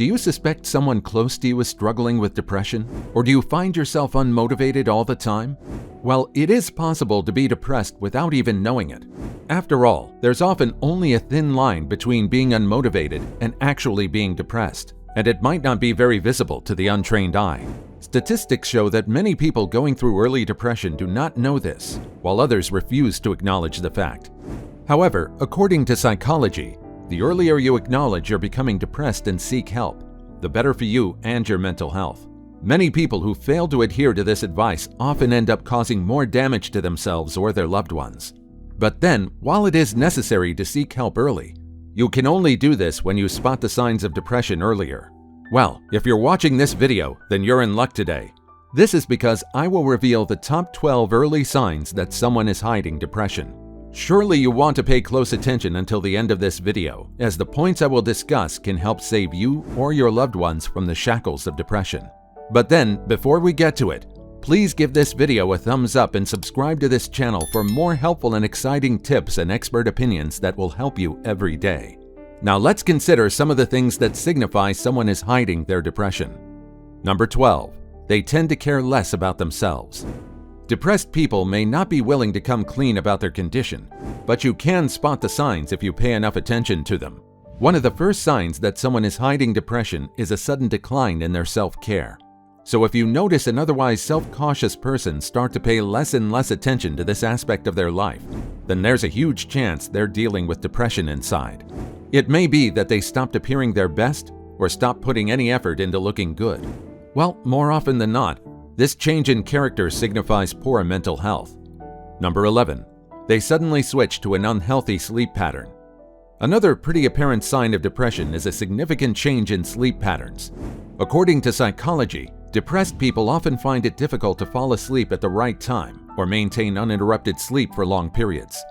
Do you suspect someone close to you is struggling with depression? Or do you find yourself unmotivated all the time? Well, it is possible to be depressed without even knowing it. After all, there's often only a thin line between being unmotivated and actually being depressed, and it might not be very visible to the untrained eye. Statistics show that many people going through early depression do not know this, while others refuse to acknowledge the fact. However, according to psychology, the earlier you acknowledge you're becoming depressed and seek help, the better for you and your mental health. Many people who fail to adhere to this advice often end up causing more damage to themselves or their loved ones. But then, while it is necessary to seek help early, you can only do this when you spot the signs of depression earlier. Well, if you're watching this video, then you're in luck today. This is because I will reveal the top 12 early signs that someone is hiding depression. Surely you want to pay close attention until the end of this video, as the points I will discuss can help save you or your loved ones from the shackles of depression. But then, before we get to it, please give this video a thumbs up and subscribe to this channel for more helpful and exciting tips and expert opinions that will help you every day. Now let's consider some of the things that signify someone is hiding their depression. Number 12. They tend to care less about themselves. Depressed people may not be willing to come clean about their condition, but you can spot the signs if you pay enough attention to them. One of the first signs that someone is hiding depression is a sudden decline in their self-care. So if you notice an otherwise self-cautious person start to pay less and less attention to this aspect of their life, then there's a huge chance they're dealing with depression inside. It may be that they stopped appearing their best or stopped putting any effort into looking good. Well, more often than not, this change in character signifies poor mental health. Number 11. They suddenly switch to an unhealthy sleep pattern. Another pretty apparent sign of depression is a significant change in sleep patterns. According to psychology, depressed people often find it difficult to fall asleep at the right time or maintain uninterrupted sleep for long periods.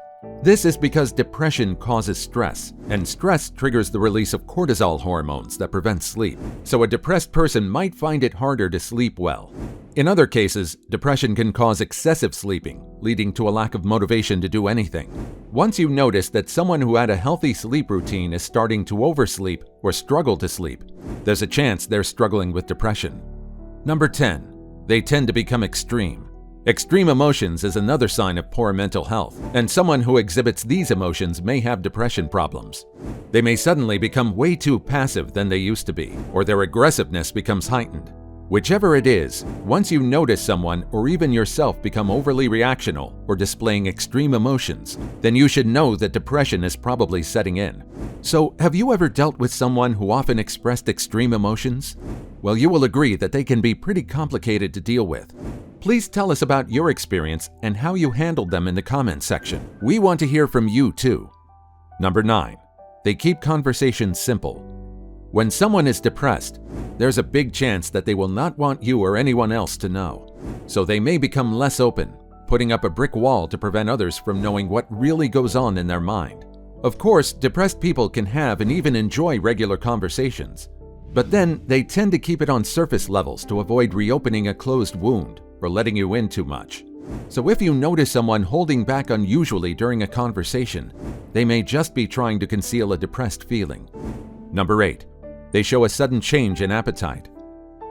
This is because depression causes stress, and stress triggers the release of cortisol hormones that prevent sleep. So a depressed person might find it harder to sleep well. In other cases, depression can cause excessive sleeping, leading to a lack of motivation to do anything. Once you notice that someone who had a healthy sleep routine is starting to oversleep or struggle to sleep, there's a chance they're struggling with depression. Number 10. They tend to become extreme. Extreme emotions is another sign of poor mental health, and someone who exhibits these emotions may have depression problems. They may suddenly become way too passive than they used to be, or their aggressiveness becomes heightened. Whichever it is, once you notice someone or even yourself become overly reactional or displaying extreme emotions, then you should know that depression is probably setting in. So, have you ever dealt with someone who often expressed extreme emotions? Well, you will agree that they can be pretty complicated to deal with. Please tell us about your experience and how you handled them in the comments section. We want to hear from you too. Number 9. They keep conversations simple. When someone is depressed, there's a big chance that they will not want you or anyone else to know. So they may become less open, putting up a brick wall to prevent others from knowing what really goes on in their mind. Of course, depressed people can have and even enjoy regular conversations, but then they tend to keep it on surface levels to avoid reopening a closed wound or letting you in too much. So if you notice someone holding back unusually during a conversation, they may just be trying to conceal a depressed feeling. Number 8. They show a sudden change in appetite.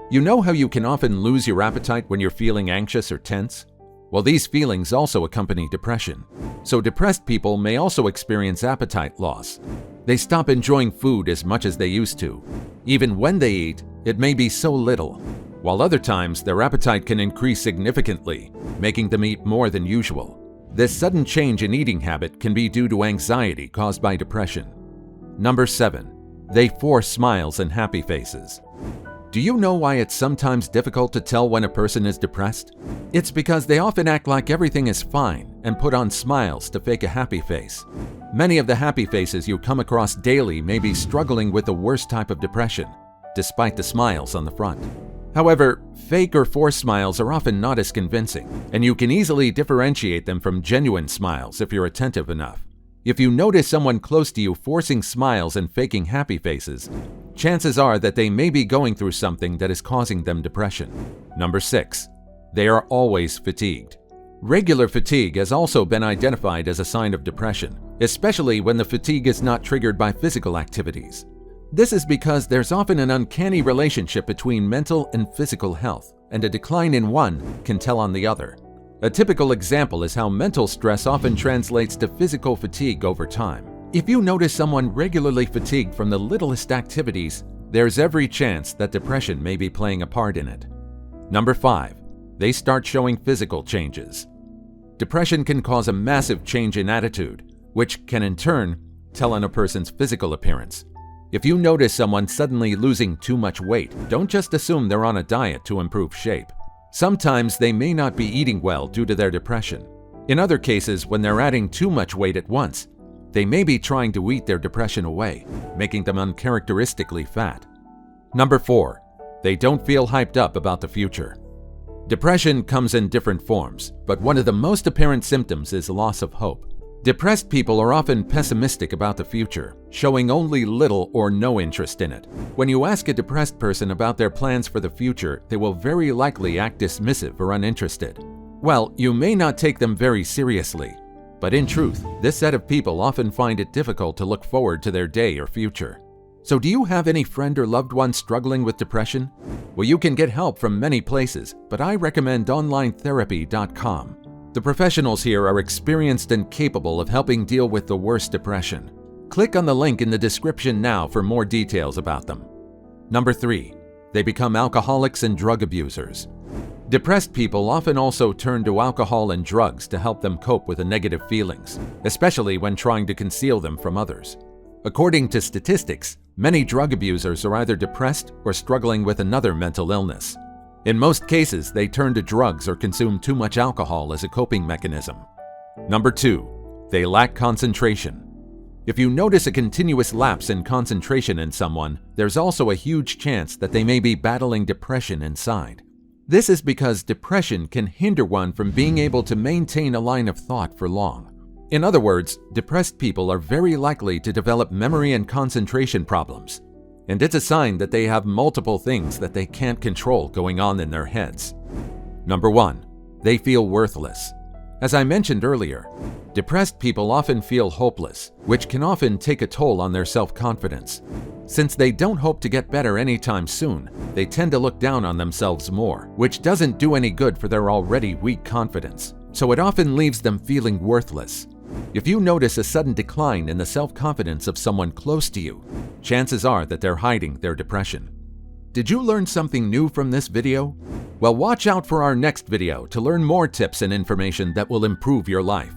You know how you can often lose your appetite when you're feeling anxious or tense? Well, these feelings also accompany depression. So depressed people may also experience appetite loss. They stop enjoying food as much as they used to. Even when they eat, it may be so little. While other times, their appetite can increase significantly, making them eat more than usual. This sudden change in eating habit can be due to anxiety caused by depression. Number 7. They force smiles and happy faces. Do you know why it's sometimes difficult to tell when a person is depressed? It's because they often act like everything is fine and put on smiles to fake a happy face. Many of the happy faces you come across daily may be struggling with the worst type of depression, despite the smiles on the front. However, fake or forced smiles are often not as convincing, and you can easily differentiate them from genuine smiles if you're attentive enough. If you notice someone close to you forcing smiles and faking happy faces, chances are that they may be going through something that is causing them depression. Number 6. They are always fatigued. Regular fatigue has also been identified as a sign of depression, especially when the fatigue is not triggered by physical activities. This is because there's often an uncanny relationship between mental and physical health, and a decline in one can tell on the other. A typical example is how mental stress often translates to physical fatigue over time. If you notice someone regularly fatigued from the littlest activities, there's every chance that depression may be playing a part in it. Number 5. They start showing physical changes. Depression can cause a massive change in attitude, which can in turn tell on a person's physical appearance. If you notice someone suddenly losing too much weight, don't just assume they're on a diet to improve shape. Sometimes they may not be eating well due to their depression. In other cases, when they're adding too much weight at once, they may be trying to eat their depression away, making them uncharacteristically fat. Number 4. They don't feel hyped up about the future. Depression comes in different forms, but one of the most apparent symptoms is loss of hope. Depressed people are often pessimistic about the future, showing only little or no interest in it. When you ask a depressed person about their plans for the future, they will very likely act dismissive or uninterested. Well, you may not take them very seriously, but in truth, this set of people often find it difficult to look forward to their day or future. So do you have any friend or loved one struggling with depression? Well, you can get help from many places, but I recommend onlinetherapy.com. The professionals here are experienced and capable of helping deal with the worst depression. Click on the link in the description now for more details about them. Number 3. They become alcoholics and drug abusers. Depressed people often also turn to alcohol and drugs to help them cope with the negative feelings, especially when trying to conceal them from others. According to statistics, many drug abusers are either depressed or struggling with another mental illness. In most cases, they turn to drugs or consume too much alcohol as a coping mechanism. Number 2. They lack concentration. If you notice a continuous lapse in concentration in someone, there's also a huge chance that they may be battling depression inside. This is because depression can hinder one from being able to maintain a line of thought for long. In other words, depressed people are very likely to develop memory and concentration problems. And it's a sign that they have multiple things that they can't control going on in their heads. Number 1. They feel worthless. As I mentioned earlier, depressed people often feel hopeless, which can often take a toll on their self-confidence. Since they don't hope to get better anytime soon, they tend to look down on themselves more, which doesn't do any good for their already weak confidence. So it often leaves them feeling worthless. If you notice a sudden decline in the self-confidence of someone close to you, chances are that they're hiding their depression. Did you learn something new from this video? Well, watch out for our next video to learn more tips and information that will improve your life.